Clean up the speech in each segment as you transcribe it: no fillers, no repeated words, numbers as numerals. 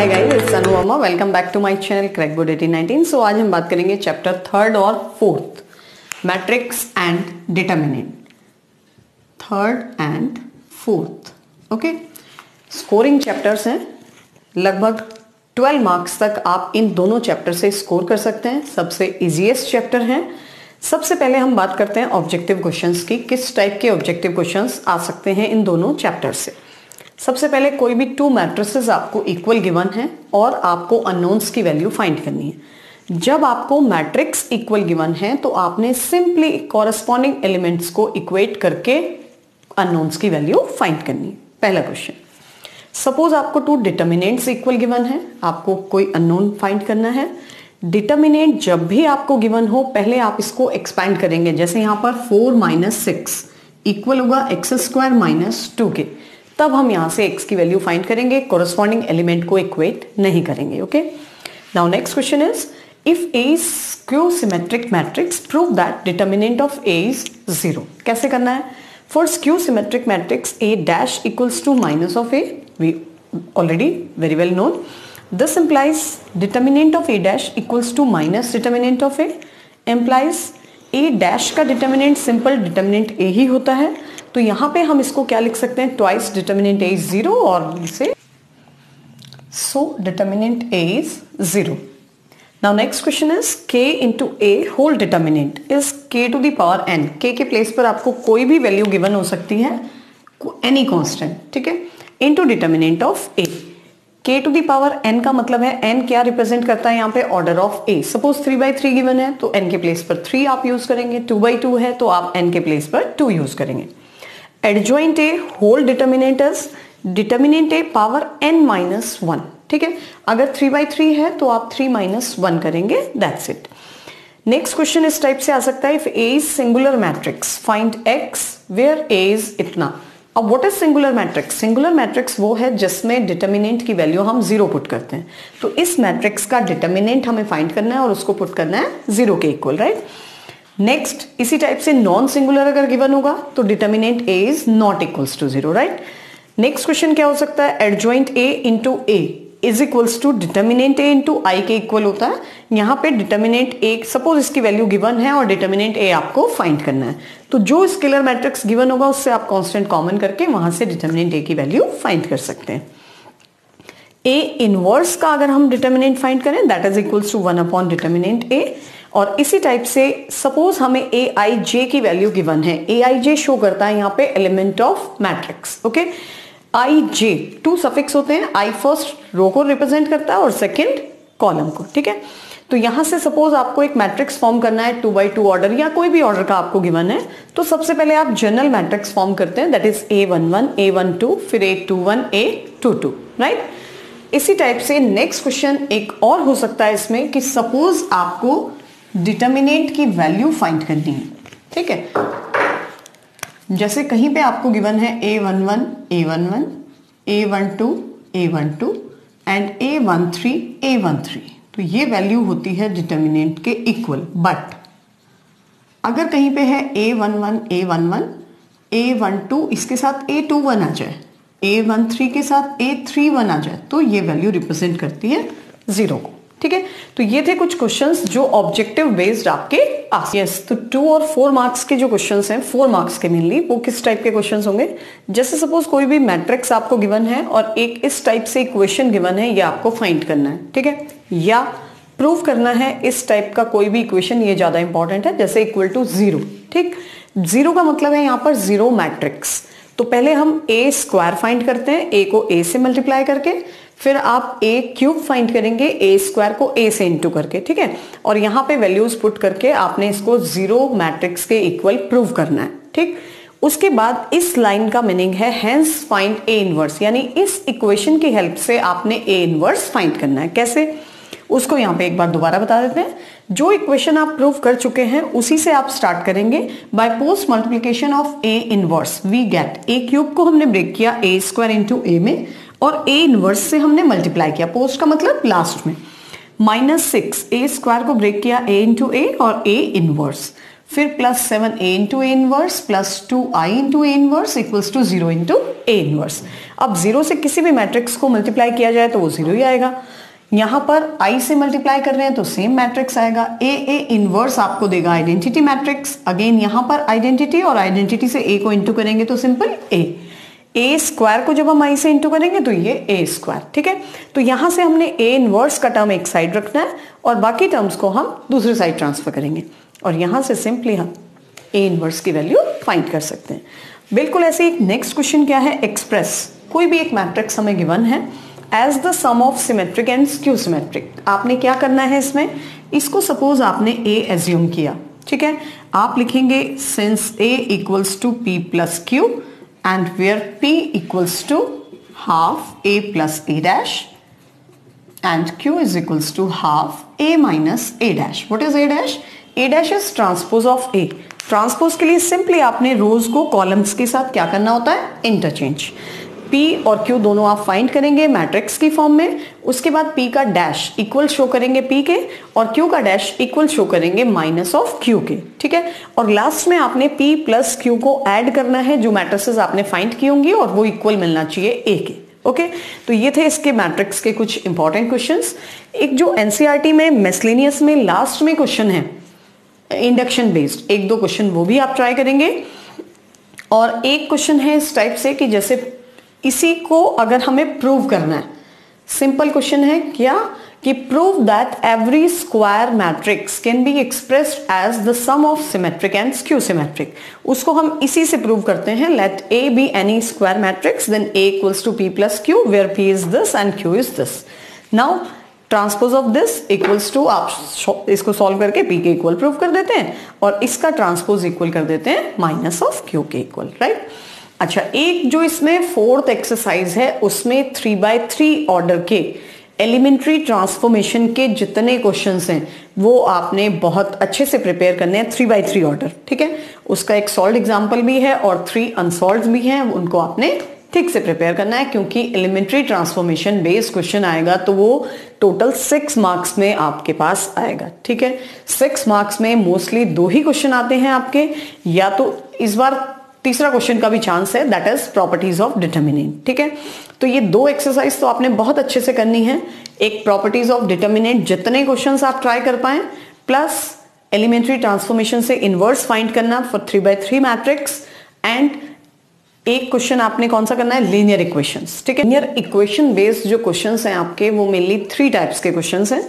Hi guys, it's Anu Verma. Welcome back to my channel crack board 1819। So आज हम बात करेंगे चैप्टर थर्ड और fourth, matrix and determinant. Third and fourth, okay. Scoring chapters हैं, लगभग 12 marks तक आप इन दोनों चैप्टर से स्कोर कर सकते हैं। सबसे इजीएस्ट चैप्टर हैं। सबसे पहले हम बात करते हैं ऑब्जेक्टिव क्वेश्चंस की, किस टाइप के ऑब्जेक्टिव क्वेश्चंस आ सकते हैं इन दोनों चैप्टर से। सबसे पहले कोई भी टू मैट्रिसेस आपको इक्वल गिवन है और आपको अननोन्स की वैल्यू फाइंड करनी है। जब आपको मैट्रिक्स इक्वल गिवन है तो आपने सिंपली कॉरेस्पॉन्डिंग एलिमेंट्स को इक्वेट करके अननोन्स की वैल्यू फाइंड करनी है। पहला क्वेश्चन, सपोज आपको टू डिटर्मिनेंट्स इक्वल गिवन है, आपको कोई अननोन फाइंड करना है। डिटर्मिनेंट जब भी आपको गिवन हो पहले आप इसको एक्सपैंड करेंगे। जैसे यहां पर 4 - 6 इक्वल होगा x² - 2 के, तब हम यहां से x की वैल्यू फाइंड करेंगे, कोरेस्पॉन्डिंग एलिमेंट को इक्वेट नहीं करेंगे। Okay, now next question is, if A is skew symmetric matrix, prove that determinant of A is 0। कैसे करना है? For skew symmetric matrix, A dash equals to minus of A, we already very well known. This implies determinant of A dash equals to minus determinant of A, implies A dash का determinant simple determinant A ही होता है। तो यहां पे हम इसको क्या लिख सकते हैं? ट्वाइस डिटर्मिनेंट A is 0 और इसे so determinant A is 0। Now next question is K into A whole determinant is K to the power n। K के प्लेस पर आपको कोई भी वैल्यू गिवन हो सकती है, एनी कांस्टेंट, ठीक है, into determinant of A। K to the power n का मतलब है n क्या रिप्रेजेंट करता है यहाँ पे? Order of A। Suppose 3/3 given है तो n के प्लेस पर 3 आप यूज करेंगे, 2/2 है तो आप n के प्लेस पर 2 यूज करेंगे। Adjoint A whole determinant is determinant A power n - 1, ठीक है। अगर 3/3 है तो आप 3 - 1 करेंगे, दैट्स इट। नेक्स्ट क्वेश्चन इस टाइप से आ सकता है, if A is singular matrix find x where A is इतना। अब what is singular matrix? Singular matrix वो है जिसमें डिटर्मिनेंट की वैल्यू हम 0 पुट करते हैं। तो इस मैट्रिक्स का डिटर्मिनेंट हमें फाइंड करना है और उसको पुट करना है 0 के इक्वल, राइट। नेक्स्ट, इसी टाइप से नॉन सिंगुलर अगर गिवन होगा तो determinant A is not equals to 0, right. Next question क्या हो सकता है? Adjoint A into A is equals to determinant A into I के इक्वल होता है। यहाँ पे डिटर्मिनेंट A, सपोज इसकी वैल्यू गिवन है और डिटर्मिनेंट A आपको फाइंड करना है, तो जो स्केलर मैट्रिक्स गिवन होगा उससे आप कांस्टेंट कॉमन करके वहां से डिटर्मिनेंट A की वैल्यू फाइंड कर सकते हैं। A इनवर्स का अगर हम डिटर्मिनेंट फाइंड करें, that is equals to 1 determinant A। और इसी टाइप से सपोज हमें Aij की वैल्यू गिवन है। Aij शो करता है यहाँ पे element of matrix, okay. Ij 2 suffix होते हैं, I फर्स्ट रो को रिप्रेजेंट करता है और सेकेंड कॉलम को, ठीक है। तो यहां से सपोज आपको एक मैट्रिक्स फॉर्म करना है 2/2 ऑर्डर या कोई भी ऑर्डर का आपको गिवन है, तो सबसे पहले आप जनरल मैट्रिक्स फॉर्म करते हैं, दैट इज A11 A12 फिर A21 A22, राइट। इसी टाइप से नेक्स्ट क्वेश्चन एक और हो सकता है इसमें कि सपोज आपको डिटर्मिनेंट की वैल्यू फाइंड करनी है, ठीक है। जैसे कहीं पे आपको गिवन है A11 A11 A12 A12 and A13 A13, तो ये वैल्यू होती है डिटर्मिनेंट के इक्वल। बट अगर कहीं पे है A11 A11 A12 इसके साथ A21 आ जाए, A13 के साथ A31 आ जाए, तो ये वैल्यू रिप्रेजेंट करती है 0 को, ठीक है। तो ये थे कुछ क्वेश्चंस जो ऑब्जेक्टिव बेस्ड आपके यस। तो 2 और 4 मार्क्स के जो क्वेश्चंस हैं, 4 मार्क्स के मेनली, वो किस टाइप के क्वेश्चंस होंगे? जैसे सपोज कोई भी मैट्रिक्स आपको गिवन है और एक इस टाइप से इक्वेशन गिवन है, ये आपको फाइंड करना है, ठीक है, या प्रूव करना है इस टाइप का कोई भी इक्वेशन, ये ज्यादा इंपॉर्टेंट है, जैसे इक्वल टू 0, ठीक। 0 का मतलब है यहाँ पर 0 मैट्रिक्स। तो पहले हम A² फाइंड करते हैं, A को A से मल्टीप्लाई करके, फिर आप A³ फाइंड करेंगे A² को A से इंटू करके, ठीक है। और यहाँ पे वैल्यूज पुट करके आपने इसको 0 मैट्रिक्स के इक्वल प्रूव करना है, ठीक। उसके बाद इस लाइन का मीनिंग है हेंस फाइंड A इनवर्स, यानी इस इक्वेशन की हेल्प से आपने A इनवर्स फाइंड करना है। कैसे? उसको यहाँ पे एक बार दोबारा बता देते हैं। जो इक्वेशन आप प्रूव कर चुके हैं उसी से आप स्टार्ट करेंगे। By post multiplication of A inverse we get A³ को हमने ब्रेक किया A² इंटू A में और A इनवर्स से हमने मल्टीप्लाई किया, पोस्ट का मतलब लास्ट में, -6 A² को ब्रेक किया A इंटू A और A इनवर्स। फिर plus 7a into A inverse plus 2i into A inverse equals to 0 into A inverse. अब 0 से किसी भी मैट्रिक्स को मल्टीप्लाई किया जाए तो वो 0 ही आएगा। यहां पर i से मल्टीप्लाई कर रहे हैं तो सेम मैट्रिक्स आएगा। ए इनवर्स आपको देगा आइडेंटिटी मैट्रिक्स। अगेन यहां पर आइडेंटिटी और आइडेंटिटी से a को इंटू करेंगे तो सिंपल a स्क्वायर को जब हम i से इंटू करेंगे तो ये a स्क्वायर। ठीक है, तो यहां से हमने a इनवर्स का टर्म एक साइड रखना है और बाकी टर्म्स को हम दूसरी साइड ट्रांसफर करेंगे और यहां से सिंपली हम a इनवर्स की वैल्यू फाइंड कर सकते हैं। बिल्कुल ऐसे एक नेक्स्ट क्वेश्चन क्या है, एक्सप्रेस कोई भी एक मैट्रिक्स हमें गिवन है as the sum of symmetric and skew symmetric. आपने क्या करना है इसमें, इसको सपोज आपने a एज्यूम किया। ठीक है, आप लिखेंगे since a equals to p plus Q and where p equals to half a plus a dash and q is equals to half a minus a dash. What is a dash? A dash is transpose of a. Transpose के लिए simply आपने रोज को columns के साथ क्या करना होता है, इंटरचेंज। P और Q दोनों आप फाइंड करेंगे मैट्रिक्स की फॉर्म में। उसके बाद P का डैश इक्वल शो करेंगे P के और Q का डैश इक्वल शो करेंगे माइनस ऑफ Q के। ठीक है, और लास्ट में आपने P प्लस Q को ऐड करना है जो मैट्रिसेस आपने फाइंड की होंगी और वो इक्वल मिलना चाहिए A के। ओके, तो ये थे इसके मैट्रिक्स के कुछ इंपॉर्टेंट क्वेश्चंस। एक जो एनसीईआरटी में मिसलेनियस में लास्ट में क्वेश्चन है इंडक्शन बेस्ड, एक दो क्वेश्चन वो भी आप ट्राई करेंगे। और एक क्वेश्चन है इस टाइप से कि जैसे इसी को अगर हमें प्रूव करना है, सिंपल क्वेश्चन है क्या कि prove that every square matrix can be expressed as the sum of symmetric and skew symmetric. उसको हम इसी से प्रूव करते हैं, let A be any square matrix then A equals to P plus Q where P is this and Q is this. Now transpose of this equals to, आप इसको solve करके p के इक्वल प्रूव कर देते हैं और इसका transpose equal कर देते हैं माइनस ऑफ q के इक्वल, राइट। अच्छा, एक जो इसमें फोर्थ एक्सरसाइज है उसमें 3x3 ऑर्डर के एलिमेंट्री ट्रांसफॉर्मेशन के जितने क्वेश्चंस हैं वो आपने बहुत अच्छे से प्रिपेयर करने हैं 3x3 ऑर्डर। ठीक है, उसका एक सॉल्व एग्जाम्पल भी है और 3 अनसॉल्व भी हैं, उनको आपने ठीक से प्रिपेयर करना है क्योंकि एलिमेंट्री ट्रांसफॉर्मेशन बेस्ड क्वेश्चन आएगा तो वो टोटल 6 मार्क्स में आपके पास आएगा। ठीक है, 6 मार्क्स में मोस्टली 2 ही क्वेश्चन आते हैं आपके, या तो इस बार तीसरा क्वेश्चन का भी चांस है, that is properties of determinant. ठीक है, तो ये 2 एक्सरसाइज तो आपने बहुत अच्छे से करनी है। एक प्रॉपर्टीज ऑफ डिटर्मिनेंट जितने क्वेश्चंस आप ट्राई कर पाए, प्लस एलिमेंट्री ट्रांसफॉर्मेशन से इनवर्स फाइंड करना फॉर 3x3 मैट्रिक्स, एंड एक क्वेश्चन आपने कौन सा करना है, लीनियर इक्वेशंस। ठीक है, लीनियर इक्वेशन बेस्ड जो क्वेश्चंस हैं आपके वो मेनली 3 टाइप्स के क्वेश्चंस हैं।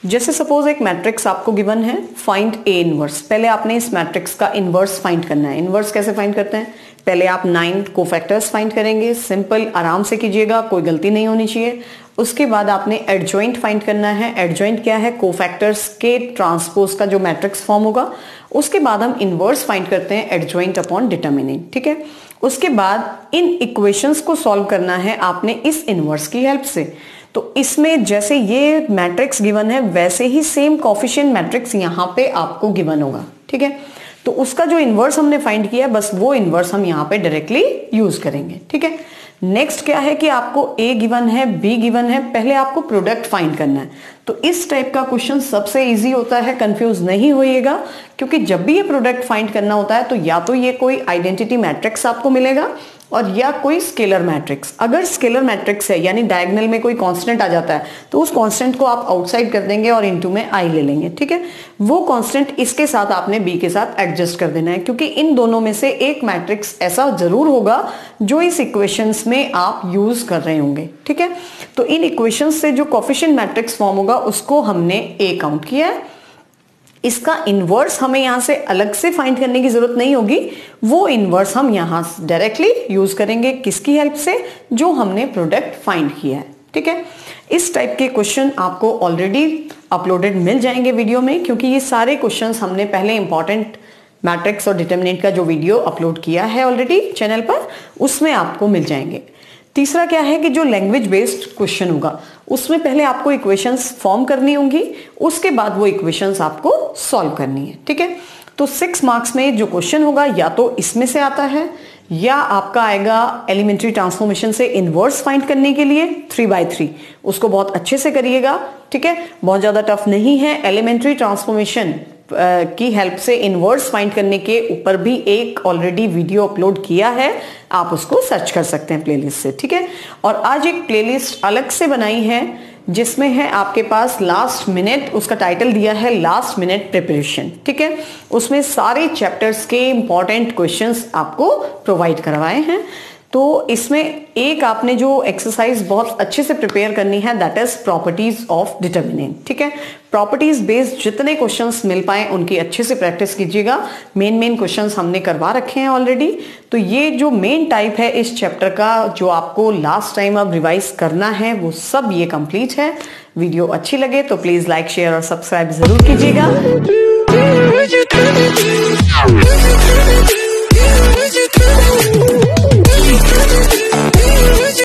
जैसे सपोज एक मैट्रिक्स आपको गिवन है, फाइंड ए इनवर्स। पहले आपने इस मैट्रिक्स का इनवर्स फाइंड करना है। इनवर्स कैसे फाइंड करते हैं, पहले आप 9 कोफैक्टर्स फाइंड करेंगे, सिंपल आराम से कीजिएगा, कोई गलती नहीं होनी चाहिए। उसके बाद आपने एडजॉइंट फाइंड करना है। एडजॉइंट क्या है, कोफैक्टर्स के ट्रांसपोज का जो मैट्रिक्स फॉर्म होगा। उसके बाद हम इनवर्स फाइंड करते हैं, एडजॉइंट अपॉन डिटर्मिनेंट। ठीक है, उसके बाद इन इक्वेशंस को सॉल्व करना है आपने इस इनवर्स की हेल्प से। तो इसमें जैसे ये मैट्रिक्स गिवन है वैसे ही सेम कोफिशिएंट मैट्रिक्स यहां पे आपको गिवन होगा। ठीक है, तो उसका जो इनवर्स हमने फाइंड किया बस वो इनवर्स हम यहां पे डायरेक्टली यूज करेंगे। ठीक है, नेक्स्ट क्या है कि आपको ए गिवन है, बी गिवन है, पहले आपको प्रोडक्ट फाइंड करना है। तो इस टाइप का क्वेश्चन सबसे इजी होता है, कंफ्यूज नहीं होइएगा, क्योंकि जब भी ये प्रोडक्ट फाइंड करना होता है तो या तो ये कोई आइडेंटिटी मैट्रिक्स आपको मिलेगा और या कोई स्केलर मैट्रिक्स। अगर स्केलर मैट्रिक्स है यानी डायगोनल में कोई कांस्टेंट आ जाता है तो उस कांस्टेंट को आप आउटसाइड कर देंगे और इनटू में आई ले लेंगे। ठीक है, वो कांस्टेंट इसके साथ आपने बी के साथ एडजस्ट कर देना है, क्योंकि इन दोनों में से एक मैट्रिक्स ऐसा जरूर होगा जो इस इक्वेशंस में आप यूज कर रहे होंगे। ठीक है, तो इन इक्वेशंस से जो कोफिशिएंट मैट्रिक्स फॉर्म होगा उसको हमने ए काउंट किया है। इसका इनवर्स हमें यहां से अलग से फाइंड करने की जरूरत नहीं होगी, वो इनवर्स हम यहां डायरेक्टली यूज करेंगे। किसकी हेल्प से, जो हमने प्रोडक्ट फाइंड किया है। ठीक है, इस टाइप के क्वेश्चन आपको ऑलरेडी अपलोडेड मिल जाएंगे वीडियो में, क्योंकि ये सारे क्वेश्चंस हमने पहले इंपॉर्टेंट मैट्रिक्स और डिटर्मिनेंट का जो वीडियो अपलोड किया है ऑलरेडी चैनल पर, उसमें आपको मिल जाएंगे। तीसरा क्या है कि जो लैंग्वेज बेस्ड क्वेश्चन होगा उसमें पहले आपको इक्वेशंस फॉर्म करनी होंगी, उसके बाद वो इक्वेशंस आपको सॉल्व करनी है। ठीक है, तो 6 मार्क्स में जो क्वेश्चन होगा या तो इसमें से आता है या आपका आएगा एलिमेंट्री ट्रांसफॉर्मेशन से इनवर्स फाइंड करने के लिए 3x3, उसको बहुत अच्छे से करिएगा। ठीक है, बहुत ज्यादा टफ नहीं है। एलिमेंट्री ट्रांसफॉर्मेशन की हेल्प से इनवर्स फाइंड करने के ऊपर भी एक ऑलरेडी वीडियो अपलोड किया है, आप उसको सर्च कर सकते हैं प्लेलिस्ट से, ठीक है। और आज एक प्लेलिस्ट अलग से बनाई है जिसमें है आपके पास लास्ट मिनट, उसका टाइटल दिया है लास्ट मिनट प्रिपरेशन, ठीक है। उसमें सारे चैप्टर्स के इंपॉर्टेंट क्वेश्चंस आपको प्रोवाइड करवाए हैं। तो इसमें एक आपने जो एक्सरसाइज बहुत अच्छे से प्रिपेयर करनी है, that is properties of determinant, ठीक है। प्रॉपर्टीज बेस्ड जितने क्वेश्चंस मिल पाए उनकी अच्छे से प्रैक्टिस कीजिएगा। मेन क्वेश्चंस हमने करवा रखे हैं ऑलरेडी। तो ये जो मेन टाइप है इस चैप्टर का, जो आपको लास्ट टाइम अब रिवाइज करना है, वो सब ये कंप्लीट है। वीडियो अच्छी लगे तो प्लीज लाइक, शेयर और सब्सक्राइब जरूर कीजिएगा।